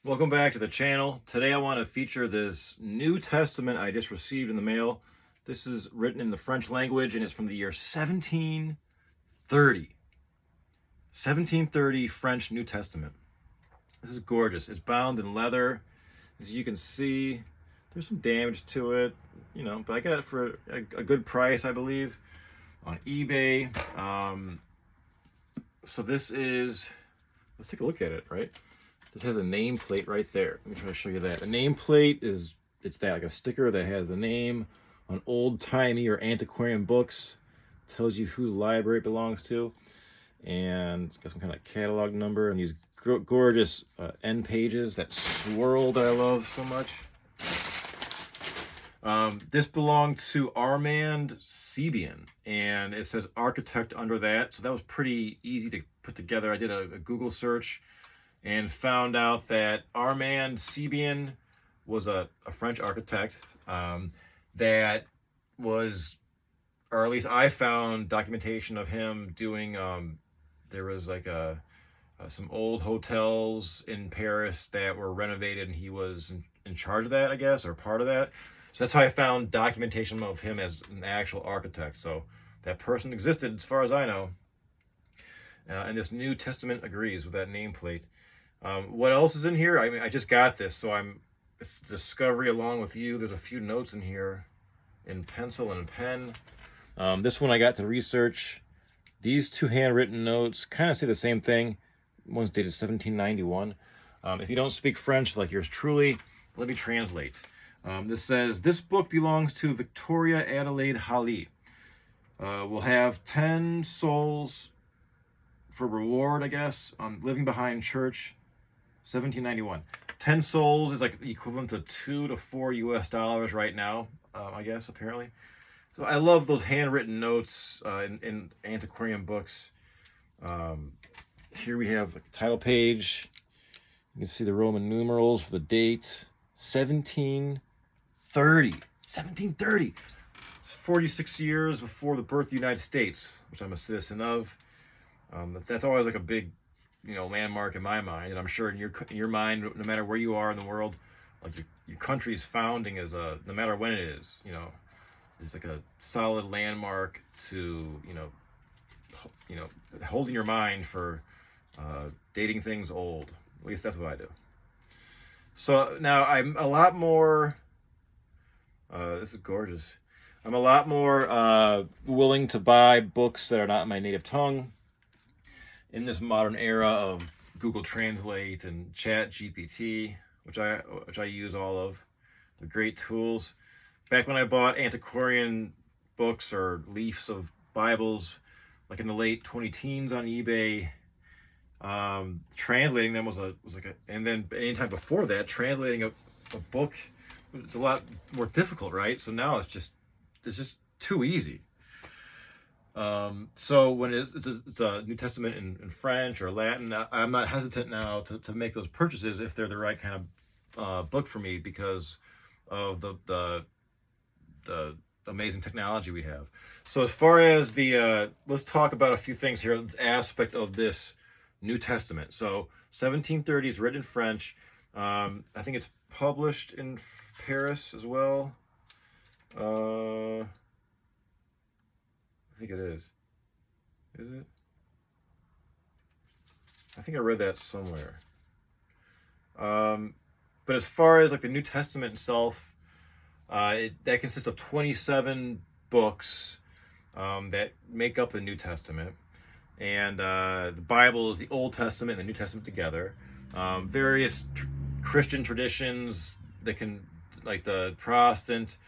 Welcome back to the channel. Today I want to feature this New Testament I just received in the mail. This is written in the French language and it's from the year 1730. 1730 French New Testament. This is gorgeous. It's bound in leather. As you can see, there's some damage to it, but I got it for a good price, I believe, on eBay. So this is, let's take a look at it, right? This has a nameplate right there. Let me try to show you that. A nameplate it's like a sticker that has the name on old-timey or antiquarian books. Tells you whose library it belongs to. And it's got some kind of catalog number and these gorgeous end pages, that swirl that I love so much. This belonged to Armand Sebian, and it says architect under that. So that was pretty easy to put together. I did a Google search and found out that Armand Sebian was a French architect that was, or at least I found documentation of him doing, there was like some old hotels in Paris that were renovated and he was in charge of that, I guess, or part of that. So that's how I found documentation of him as an actual architect. So that person existed as far as I know. And this New Testament agrees with that nameplate. What else is in here? I mean, I just got this, so it's discovery along with you. There's a few notes in here in pencil and pen. This one I got to research. These two handwritten notes kind of say the same thing. One's dated 1791. If you don't speak French like yours truly, let me translate. This says, this book belongs to Victoria Adelaide Halley. We'll have 10 souls for reward, I guess, on Living Behind Church, 1791. 10 souls is like the equivalent to $2 to $4 US right now, I guess, apparently. So I love those handwritten notes in antiquarian books. Here we have the title page. You can see the Roman numerals for the date, 1730. 1730. It's 46 years before the birth of the United States, which I'm a citizen of. That's always like a big, landmark in my mind, and I'm sure in your mind, no matter where you are in the world, like your country's founding is no matter when it is, is like a solid landmark to hold in your mind for dating things old. At least that's what I do. So now I'm a lot more. This is gorgeous. I'm a lot more willing to buy books that are not in my native tongue. In this modern era of Google Translate and Chat GPT, which I use all of, they're great tools. Back when I bought antiquarian books or leafs of Bibles, like in the late 20-teens on eBay, translating them was like a, and then anytime before that, translating a book, it's a lot more difficult, right? So now it's just too easy. So when it's a New Testament in French or Latin, I'm not hesitant now to make those purchases if they're the right kind of book for me because of the amazing technology we have. So as far as let's talk about a few things here, this aspect of this New Testament. So 1730 is written in French. I think it's published in Paris as well. I think it is. Is it? I think I read that somewhere. But as far as like the New Testament itself, that consists of 27 books that make up the New Testament. And the Bible is the Old Testament and the New Testament together. Various Christian traditions that can, like the Protestant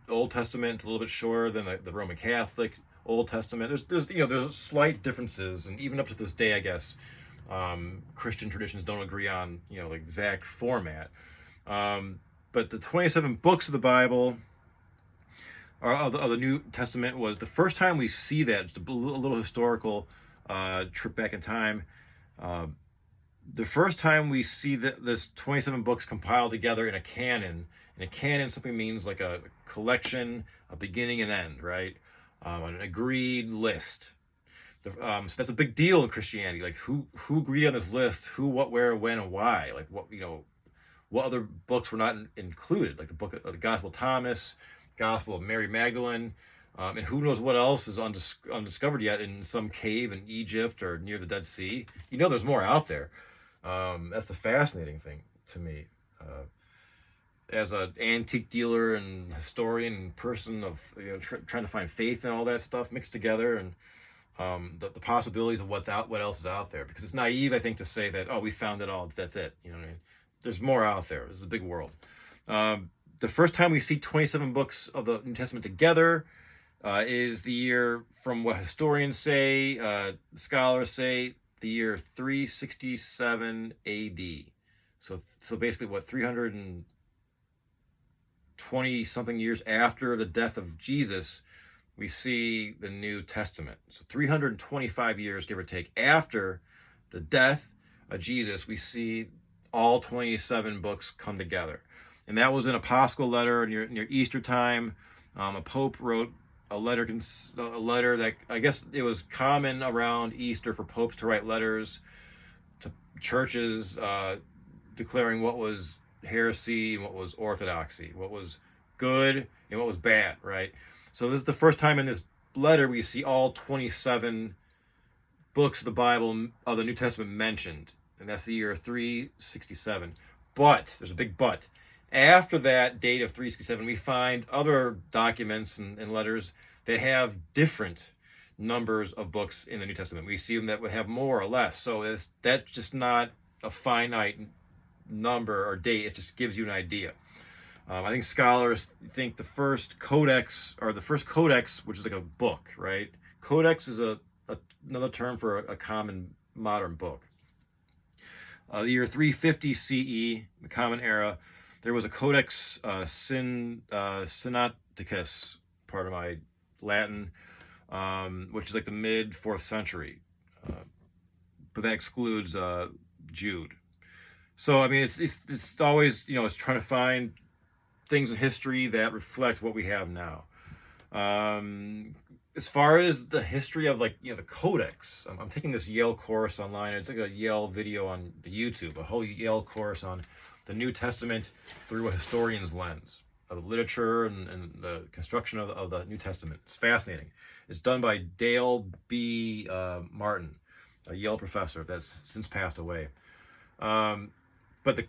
Old Testament, a little bit shorter than the Roman Catholic Old Testament. There's slight differences, and even up to this day, I guess, Christian traditions don't agree on the exact format. But the 27 books of the Bible of the New Testament was the first time we see that. Just a little historical trip back in time. The first time we see this 27 books compiled together in a canon. And a canon simply means like a collection, a beginning and end, right? An agreed list. So that's a big deal in Christianity. Like who agreed on this list, who, what, where, when, and why. Like what other books were not included, like the book of the Gospel of Thomas, Gospel of Mary Magdalene, and who knows what else is undiscovered yet in some cave in Egypt or near the Dead Sea. There's more out there. That's the fascinating thing to me. As an antique dealer and historian and person of trying to find faith and all that stuff mixed together, and the possibilities of what else is out there, because it's naive, I think, to say that we found it all, that's it. What I mean? There's more out there. This is a big world. The first time we see 27 books of the New Testament together is the year, from what historians say, scholars say, the year 367 A.D. So basically, 320 something years after the death of Jesus, we see the New Testament. So 325 years, give or take, after the death of Jesus, we see all 27 books come together. And that was an apostolic letter near Easter time. A pope wrote a letter that, I guess it was common around Easter for popes to write letters to churches declaring what was heresy and what was orthodoxy, what was good and what was bad, right? So this is the first time in this letter we see all 27 books of the Bible, of the New Testament, mentioned. And that's the year 367. But, there's a big but. After that date of 367, we find other documents and letters that have different numbers of books in the New Testament. We see them that would have more or less. So that's just not a finite number or date. It just gives you an idea. I think scholars think the first codex, which is like a book, right? Codex is another term for a common modern book. The year 350 CE, the Common Era, there was a Codex Sinaiticus, part of my Latin, which is like the mid 4th century, but that excludes Jude. So I mean, it's always it's trying to find things in history that reflect what we have now. As far as the history of the Codex, I'm taking this Yale course online. It's like a Yale video on YouTube, a whole Yale course on the New Testament through a historian's lens of the literature and the construction of the New Testament. It's fascinating. It's done by Dale B. Martin, a Yale professor that's since passed away. But the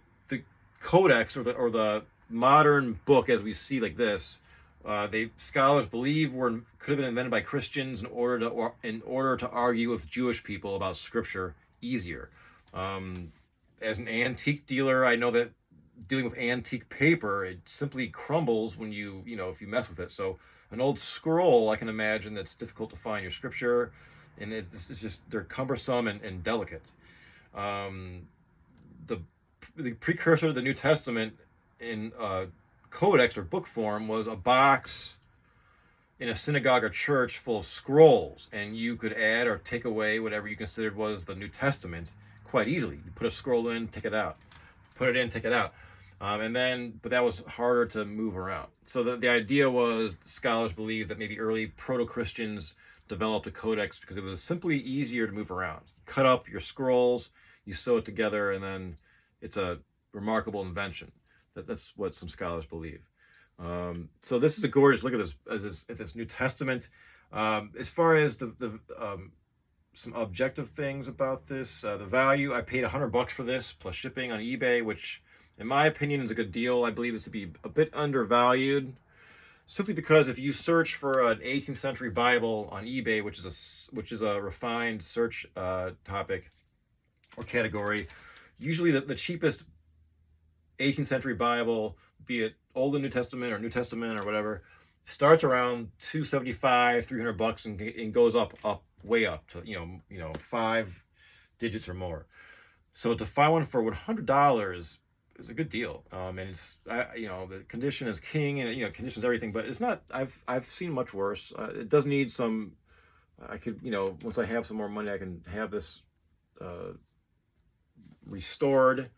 Codex, or the modern book as we see like this, scholars believe could have been invented by Christians in order to argue with Jewish people about Scripture easier. As an antique dealer, I know that dealing with antique paper, it simply crumbles when if you mess with it. So an old scroll, I can imagine that's difficult to find your Scripture, and it's just, they're cumbersome and delicate. The precursor to the New Testament in codex or book form was a box in a synagogue or church full of scrolls, and you could add or take away whatever you considered was the New Testament quite easily. You put a scroll in, take it out, put it in, take it out, but that was harder to move around. So the idea was, scholars believe that maybe early proto-Christians developed a codex because it was simply easier to move around. Cut up your scrolls, you sew it together, and then it's a remarkable invention. That's what some scholars believe. So this is a gorgeous look at this New Testament. As far as some objective things about this, the value, I paid $100 for this plus shipping on eBay, which in my opinion is a good deal. I believe it's to be a bit undervalued, simply because if you search for an 18th century Bible on eBay, which is a refined search topic or category, usually the cheapest 18th century Bible, be it Old and New Testament or New Testament or whatever, starts around $275, $300 and goes up way up to 5 digits or more. So to find one for $100 is a good deal. And it's the condition is king, and conditions everything, but it's not. I've seen much worse. It does need some. I could once I have some more money, I can have this restored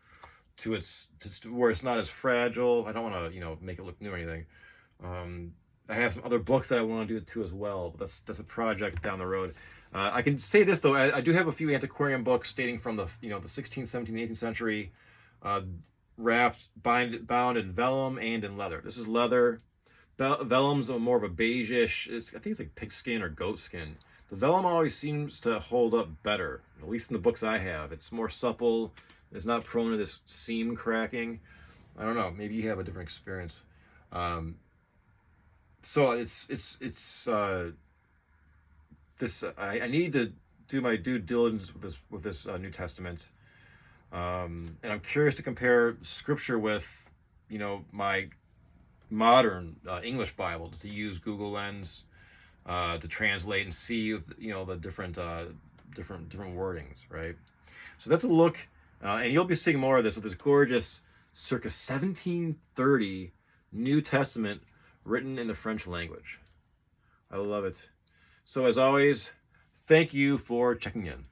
to where it's not as fragile. I don't want to make it look new or anything. I have some other books that I want to do it too as well, but that's a project down the road. I can say this though, I do have a few antiquarian books dating from the the 16th, 17th, 18th century, uh, wrapped, bound in vellum and in leather. This is leather. Vellum's more of a beigeish. I think it's like pigskin or goat skin. The vellum always seems to hold up better, at least in the books I have. It's more supple. It's not prone to this seam cracking. I don't know. Maybe you have a different experience. Um, so this I need to do my due diligence with this New Testament, and I'm curious to compare Scripture with, my modern English Bible, to use Google Lens to translate and see the different wordings, right? So that's a look, and you'll be seeing more of this with this gorgeous circa 1730 New Testament written in the French language. I love it. So as always, thank you for checking in.